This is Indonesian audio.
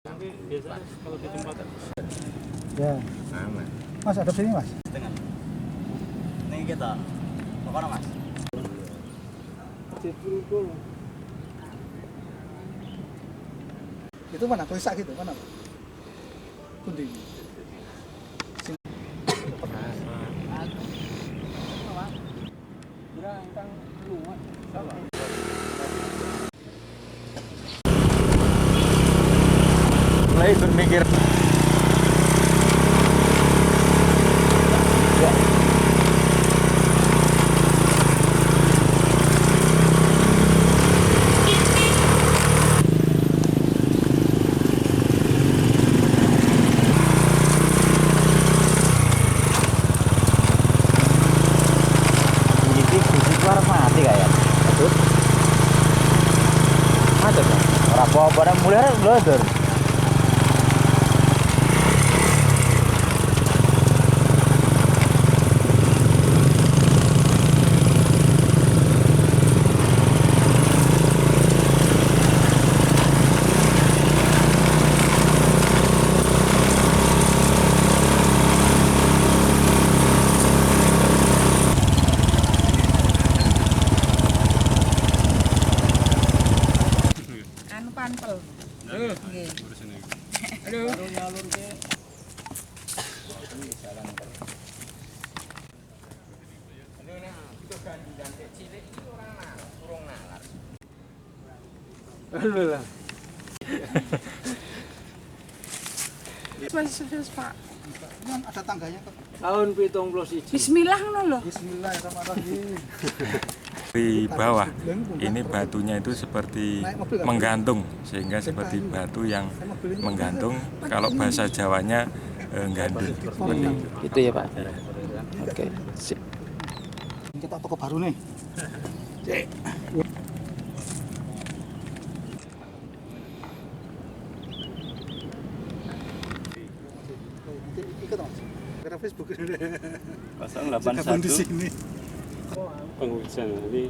Tapi biasanya kalau di jembatan Ya. Aman. Mas ada sini mas? Setengah. Nih kita. Mau kemana mas? Itu mana? Koisak gitu mana? Pundi. Mulai berpikir. Mati kayak betul macet kan orang bawa barang mulai belajar panpel. Nggih. Aduh. baru nyalur ke alhamdulillah Mas serius, Pak. Ini kan ada tangganya kok. tahun 71. Bismillah ngono lho. Bismillahirrahmanirrahim. Di bawah ini batunya itu seperti menggantung sehingga seperti batu yang menggantung kalau bahasa Jawanya gandul seperti itu. itu ya Pak. Oke sip. Kita toko baru nih. Ikut mas. Karena Facebook ini. 081 di sini. penghujan. Jadi